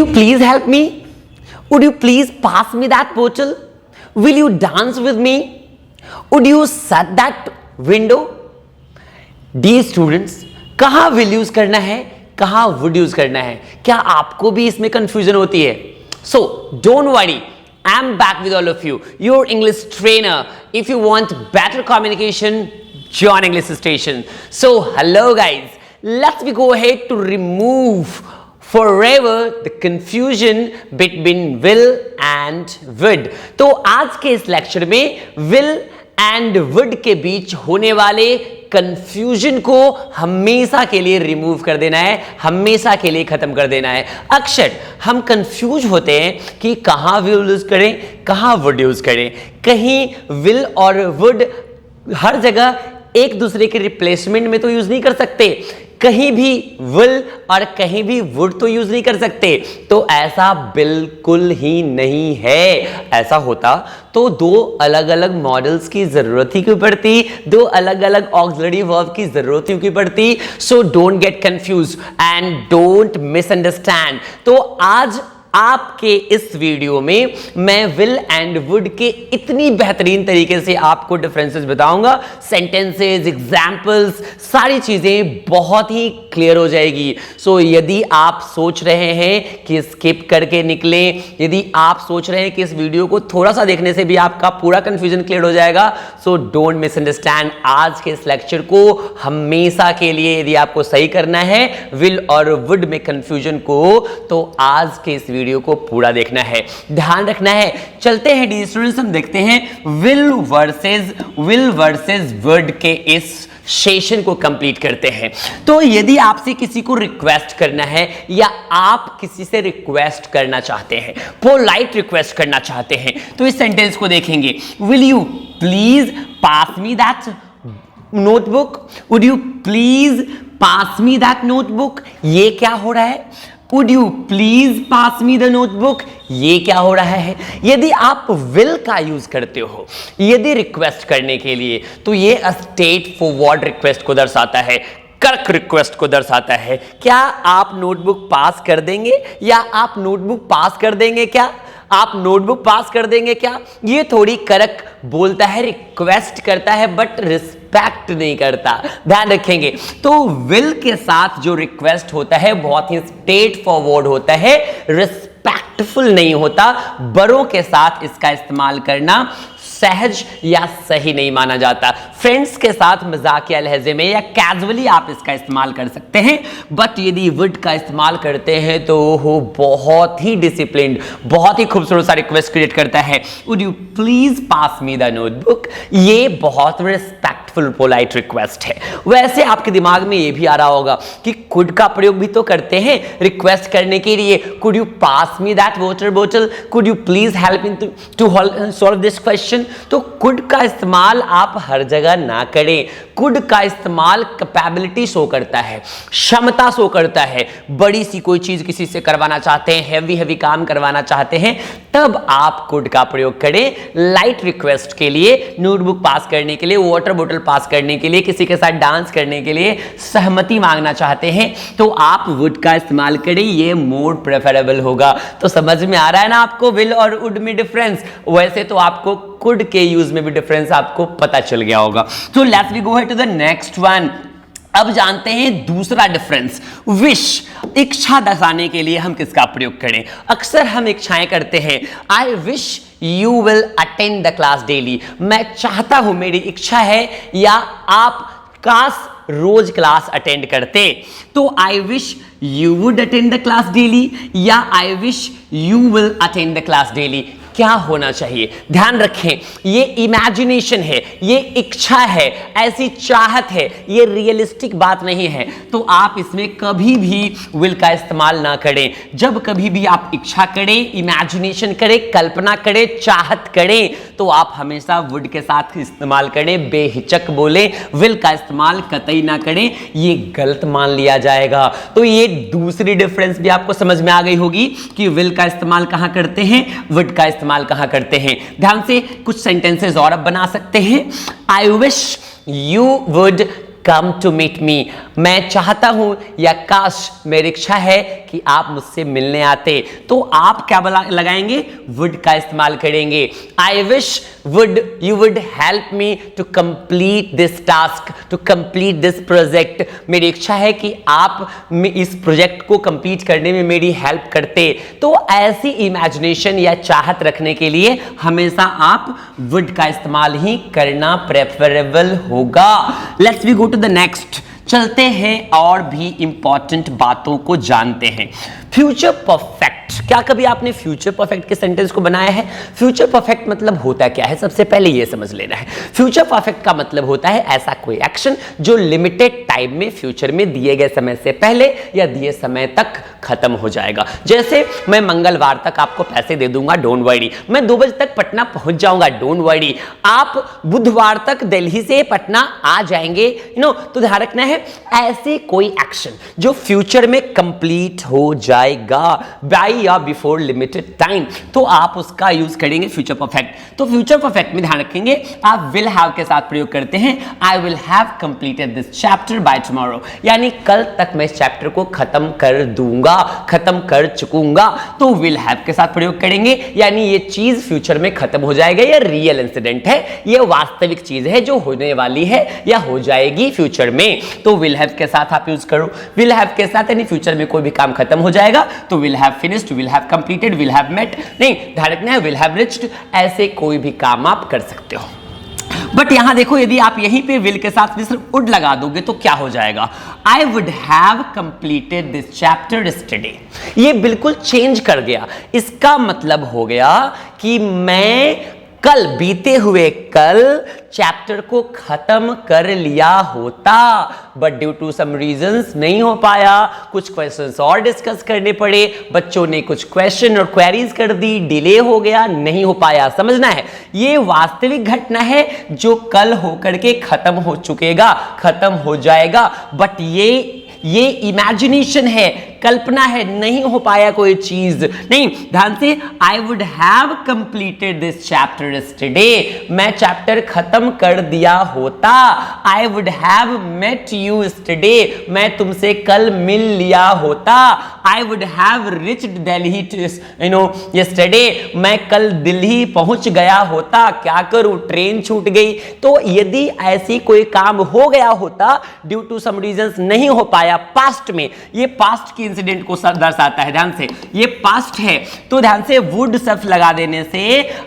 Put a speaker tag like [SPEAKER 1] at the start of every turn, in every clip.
[SPEAKER 1] you please help me? Would you please pass me that bottle? Will you dance with me? Would you shut that window? Dear students, कहाँ will use करना है, कहाँ would use करना है? क्या आपको भी इसमें कंफ्यूजन होती है? So don't worry, I'm back with all of you, your English trainer. If you want better communication, join English Station. So hello guys, let's go ahead to remove forever the confusion between will and would. तो आज के इस lecture में will and would के बीच होने वाले confusion को हमेशा के लिए रिमूव कर देना है, हमेशा के लिए खत्म कर देना है। अक्सर हम कंफ्यूज होते हैं कि कहाँ will यूज करें, कहाँ would यूज करें। कहीं will और would हर जगह एक दूसरे के रिप्लेसमेंट में तो यूज नहीं कर सकते, कहीं भी will और कहीं भी would तो यूज नहीं कर सकते। तो ऐसा बिल्कुल ही नहीं है। ऐसा होता तो दो अलग अलग मॉडल्स की जरूरत ही क्यों पड़ती, दो अलग अलग ऑक्सिलरी वर्ब की जरूरत ही क्यों पड़ती। So don't get confuse and don't misunderstand. तो आज आपके इस वीडियो में मैं विल एंड वुड के इतनी बेहतरीन तरीके से आपको डिफरेंसेस बताऊंगा, सेंटेंसेस, एग्जाम्पल्स, सारी चीजें बहुत ही क्लियर हो जाएगी। सो यदि आप सोच रहे हैं कि स्किप करके निकलें, यदि आप सोच रहे हैं कि इस वीडियो को थोड़ा सा देखने से भी आपका पूरा कंफ्यूजन क्लियर हो जाएगा, सो डोंट मिसअंडरस्टैंड। आज के इस लेक्चर को हमेशा के लिए यदि आपको सही करना है विल और वुड में कंफ्यूजन को, तो आज के इस वीडियो को पूरा देखना है, ध्यान रखना है। चलते हैं डी स्टूडेंट्स, हम देखते हैं विल वर्सेस वुड के इस सेशन को कंप्लीट करते हैं। तो यदि आपसे किसी को रिक्वेस्ट करना है या आप किसी से रिक्वेस्ट करना चाहते हैं, पोलाइट रिक्वेस्ट करना चाहते हैं, तो इस सेंटेंस को देखेंगे, will you please pass me that notebook, would you please pass me that notebook. ये क्या हो रहा है? Would you please pass me the notebook? ये क्या हो रहा है? यदि आप will का यूज करते हो यदि रिक्वेस्ट करने के लिए, तो ये स्ट्रेट फॉरवर्ड रिक्वेस्ट को दर्शाता है, कर्क रिक्वेस्ट को दर्शाता है। क्या आप नोटबुक पास कर देंगे या आप नोटबुक पास कर देंगे क्या? आप नोटबुक पास कर देंगे क्या? ये थोड़ी करक बोलता है, रिक्वेस्ट करता है बट रिस्पेक्ट नहीं करता, ध्यान रखेंगे। तो विल के साथ जो रिक्वेस्ट होता है बहुत ही स्ट्रेट फॉरवर्ड होता है, रिस्पेक्टफुल नहीं होता। बड़ों के साथ इसका इस्तेमाल करना सहज या सही नहीं माना जाता। फ्रेंड्स के साथ मजाकिया लहजे में या कैजुअली आप इसका इस्तेमाल कर सकते हैं, बट यदि वुड का इस्तेमाल करते हैं तो वो बहुत ही डिसिप्लिन्ड, बहुत ही खूबसूरत सा रिक्वेस्ट क्रिएट करता है, would you please pass me the notebook. ये बहुत रिस्पेक्टफुल पोलाइट रिक्वेस्ट है। वैसे आपके दिमाग में ये भी आ रहा होगा कि कुड का प्रयोग भी तो करते हैं रिक्वेस्ट करने के लिए, could you pass me that water बोतल, could you please help me to solve this question. तो कुड का इस्तेमाल आप हर जगह ना करें। कुड का इस्तेमाल कैपेबिलिटी शो करता है, क्षमता शो करता है। बड़ी सी कोई चीज किसी से करवाना चाहते हैं, हैवी काम करवाना चाहते हैं, तब आप कुड का प्रयोग करें। लाइट रिक्वेस्ट के लिए, नोटबुक पास करने के लिए, वाटर बोतल पास करने के लिए, किसी के साथ डांस करने के लिए सहमति मांगना चाहते हैं, तो आप वुड का इस्तेमाल करें, ये मोर प्रेफरेबल होगा। तो समझ में आ रहा है ना आपको विल और वुड में डिफरेंस? वैसे तो आपको कुड के यूज में भी डिफरेंस आपको पता चल गया होगा। तो let's we go to the next one. अब जानते हैं दूसरा डिफरेंस, विश। इच्छा दर्शाने के लिए हम किसका प्रयोग करें? अक्सर हम इच्छाएं करते हैं, I wish you will attend the class daily. मैं चाहता हूं, मेरी इच्छा है, या आप काश रोज क्लास अटेंड करते। तो I wish you would attend the class daily या I wish you will attend the class daily. क्या होना चाहिए? ध्यान रखें, ये इमेजिनेशन है, ये इच्छा है, ऐसी चाहत है, ये रियलिस्टिक बात नहीं है। तो आप इसमें कभी भी विल का इस्तेमाल ना करें। जब कभी भी आप इच्छा करें, इमेजिनेशन करें, कल्पना करें, चाहत करें, तो आप हमेशा वुड के साथ इस्तेमाल करें, बेहिचक बोलें। विल का इस्तेमाल कतई ना करें, ये गलत मान लिया जाएगा। तो ये दूसरी डिफरेंस भी आपको समझ में आ गई होगी कि विल का इस्तेमाल कहां करते हैं, वुड का इस्तेमाल कहां करते हैं। ध्यान से कुछ सेंटेंसेस और अब बना सकते हैं। I wish you would come to meet me, मैं चाहता हूं या काश मेरी इच्छा है कि आप मुझसे मिलने आते। तो आप क्या लगाएंगे, वुड का इस्तेमाल करेंगे। I wish would you would help me to complete this task, to complete this project, मेरी इच्छा है कि आप इस प्रोजेक्ट को कंप्लीट करने में मेरी हेल्प करते। तो ऐसी इमेजिनेशन या चाहत रखने के लिए हमेशा आप वुड का इस्तेमाल ही करना प्रेफरेबल होगा। Let's we go to the next, चलते हैं और भी इंपॉर्टेंट बातों को जानते हैं। फ्यूचर परफेक्ट, क्या कभी आपने फ्यूचर परफेक्ट के सेंटेंस को बनाया है? फ्यूचर परफेक्ट मतलब होता क्या है, सबसे पहले यह समझ लेना है। फ्यूचर परफेक्ट का मतलब होता है ऐसा कोई एक्शन जो लिमिटेड टाइम में, फ्यूचर में दिए गए समय से पहले या दिए समय तक खत्म हो जाएगा। जैसे मैं मंगलवार तक आपको पैसे दे दूंगा, डोंट वरी। मैं 2 बजे तक पटना पहुंच जाऊंगा, डोंट वरी। आप बुधवार तक दिल्ली से पटना आ जाएंगे, तो ध्यान रखना है ऐसे कोई एक्शन जो फ्यूचर में कंप्लीट हो जाएगा बाय या बिफोर लिमिटेड टाइम, तो आप उसका यूज करेंगे फ्यूचर परफेक्ट। तो फ्यूचर परफेक्ट में ध्यान रखेंगे आप विल हैव के साथ प्रयोग करते हैं। आई will have completed this chapter by tomorrow, यानी कल तक मैं इस चैप्टर को खत्म कर दूंगा, खत्म कर चुकूंगा। तो विल हैव के साथ प्रयोग करेंगे, यानी ये चीज फ्यूचर में खत्म हो जाएगा, ये रियल इंसिडेंट है, ये वास्तविक चीज है जो होने वाली है या हो जाएगी फ्यूचर में। तो विल हैव के साथ आप यूज करो। विल हैव के साथ यानी फ्यूचर में कोई भी काम खत्म हो जाएगा तो will have finished, will have completed, will have met, नहीं ध्यान रखना है विल हैव रिच्ड, ऐसे कोई भी काम आप कर सकते हो। बट यहां देखो, यदि आप यहीं पे विल के साथ भी सिर्फ वुड लगा दोगे तो क्या हो जाएगा, आई would have completed this chapter yesterday. ये बिल्कुल चेंज कर गया। इसका मतलब हो गया कि मैं कल, बीते हुए कल चैप्टर को खत्म कर लिया होता, but due to some reasons नहीं हो पाया। कुछ क्वेश्चंस और डिस्कस करने पड़े, बच्चों ने कुछ क्वेश्चन और क्वेरीज कर दी, डिले हो गया, नहीं हो पाया। समझना है ये वास्तविक घटना है जो कल होकर के खत्म हो चुकेगा, खत्म हो जाएगा, बट ये इमेजिनेशन है, कल्पना है, नहीं हो पाया कोई चीज। नहीं, ध्यान से, I would have completed this chapter yesterday, मैं चैप्टर खत्म कर दिया होता। I would have met you yesterday, मैं तुमसे कल मिल लिया होता। I would have reached Delhi yesterday, मैं कल दिल्ली पहुंच गया होता। क्या करूं, ट्रेन छूट गई। तो यदि ऐसी कोई काम हो गया होता, ड्यू टू सम रीजंस नहीं हो पाया पास्ट में, ये पास्ट की इंसिडेंट को दर्शाता है। ध्यान से, ये पास्ट है तो ध्यान से वुड शब्द लगा देने से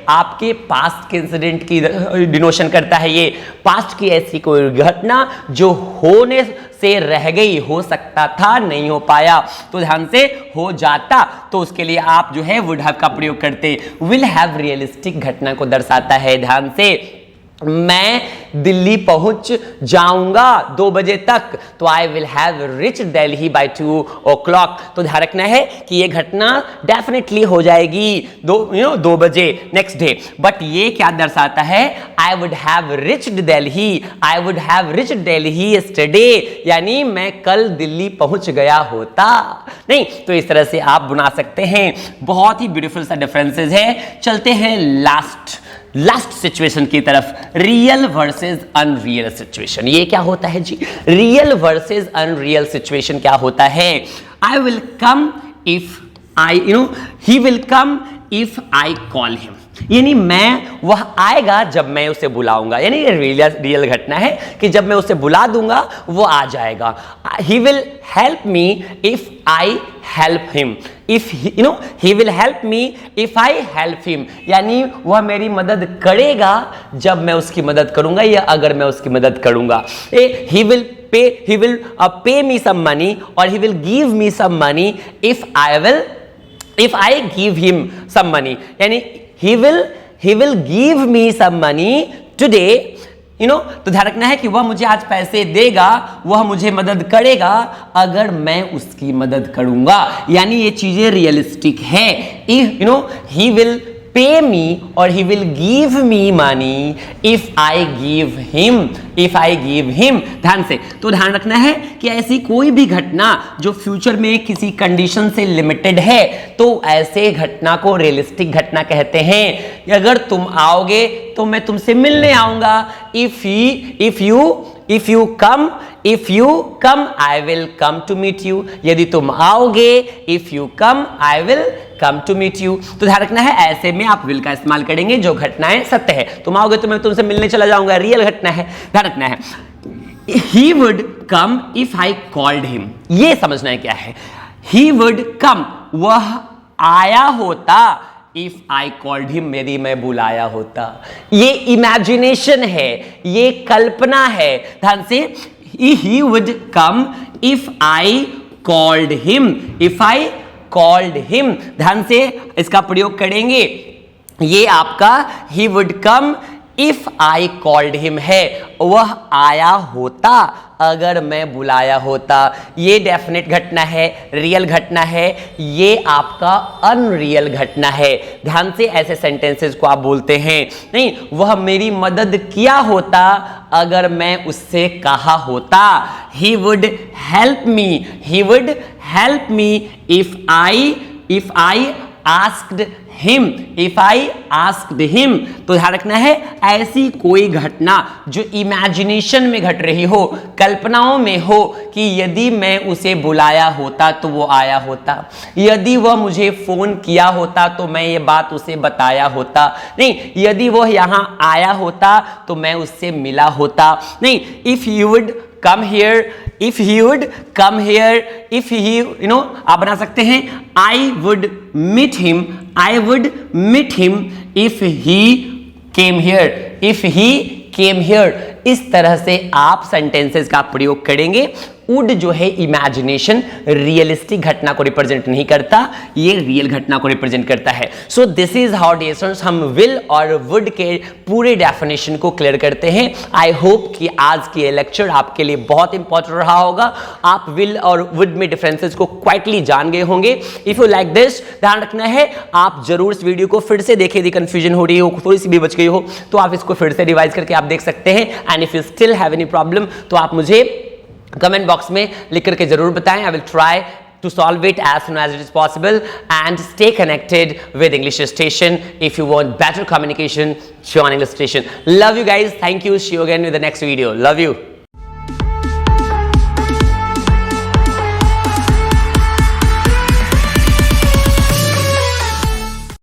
[SPEAKER 1] आपके पास्ट के इंसिडेंट की डिनोशन करता है। ये पास्ट की ऐसी कोई घटना जो होने से रह गई, हो सकता था, नहीं हो पाया, तो ध्यान से हो जाता, तो उसके लिए आप जो है वुड हैव का प्रयोग करते। विल हैव रियलिस्टिक घटना को दर्शाता है। ध्यान से, मैं दिल्ली पहुंच जाऊंगा 2 बजे तक, तो I will have reach Delhi by 2 o'clock। तो ध्यान रखना है कि यह घटना डेफिनेटली हो जाएगी 2 बजे नेक्स्ट डे। बट ये क्या दर्शाता है, I would have reached Delhi, I would have reached Delhi yesterday, यानी मैं कल दिल्ली पहुंच गया होता। नहीं, तो इस तरह से आप बना सकते हैं। बहुत ही ब्यूटीफुल सा डिफरेंसेस है। चलते हैं लास्ट सिचुएशन की तरफ, रियल वर्सेस अनरियल सिचुएशन। ये क्या होता है जी, रियल वर्सेस अनरियल सिचुएशन क्या होता है। आई will come if I he will come if I call him, यानी वह आएगा जब मैं उसे बुलाऊंगा, यानी रियल घटना है कि जब मैं उसे बुला दूंगा वो आ जाएगा। He will help me if I help him, if he will help me if I help him, यानी वह मेरी मदद करेगा जब मैं उसकी मदद करूंगा या अगर मैं उसकी मदद करूंगा। He will pay me some money और he will give me some money if I give him some money, यानी he will give me some money today, तो ध्यान रखना है कि वह मुझे आज पैसे देगा, वह मुझे मदद करेगा अगर मैं उसकी मदद करूंगा, यानी ये चीजें रियलिस्टिक है। he will pay me और he will give me money if I give him, ध्यान से, तो ध्यान रखना है कि ऐसी कोई भी घटना जो फ्यूचर में किसी कंडीशन से लिमिटेड है, तो ऐसे घटना को रियलिस्टिक घटना कहते हैं। अगर तुम आओगे तो मैं तुमसे मिलने आऊंगा। If if you come I will come to meet you, यदि तुम आओगे, if you come I will come to meet you. तो ध्यान रखना है ऐसे में आप विल का इस्तेमाल करेंगे जो घटनाएं सत्य है। तुम आओगे तो मैं तुमसे मिलने चला जाऊंगा, रियल घटना है। ध्यान रखना है he would come if I called him, ये समझना है क्या है। he would come, वह आया होता, if I called him, यदि मैं बुलाया होता। ये इमेजिनेशन है, ये कल्पना है। ध्यान से, he would come if I called him, if I called him, ध्यान से इसका प्रयोग करेंगे। ये आपका he would come if I called him है, वह आया होता अगर मैं बुलाया होता। ये डेफिनेट घटना है, रियल घटना है, ये आपका अनरियल घटना है। ध्यान से ऐसे सेंटेंसेस को आप बोलते हैं। नहीं, वह मेरी मदद किया होता अगर मैं उससे कहा होता। he would help me if I asked him, if I asked him। तो ध्यान रखना है ऐसी कोई घटना जो इमेजिनेशन में घट रही हो, कल्पनाओं में हो, कि यदि मैं उसे बुलाया होता तो वो आया होता, यदि वह मुझे फोन किया होता तो मैं ये बात उसे बताया होता, नहीं, यदि वह यहां आया होता तो मैं उससे मिला होता। नहीं, if he would come here, if he would come here, if he, you know, आप बना सकते हैं I would meet him if he came here, if he came here। इस तरह से आप सेंटेंसेस का प्रयोग करेंगे। वुड जो है इमेजिनेशन, रियलिस्टिक घटना को रिप्रेजेंट नहीं करता, ये रियल घटना को रिप्रेजेंट करता है। So this is how dear students हम विल और वुड के पूरे डेफिनेशन को क्लियर करते हैं। आई होप कि आज की ये लेक्चर आपके लिए बहुत इंपॉर्टेंट रहा होगा। आप विल और वुड में डिफरेंसेस को क्वाइटली जान गए होंगे। इफ यू लाइक दिस, ध्यान रखना है आप जरूर इस वीडियो को फिर से देखें, यदि कंफ्यूजन हो रही हो, थोड़ी सी भी बच गई हो तो आप इसको फिर से रिवाइज करके आप देख सकते हैं। And if you still have any problem तो आप मुझे कमेंट बॉक्स में लिख करके जरूर बताएं। I will try to solve it as soon as it is possible, and stay connected with English Station if you want better communication. Show on English Station. Love you guys. Thank you. See you again with the next video. Love you.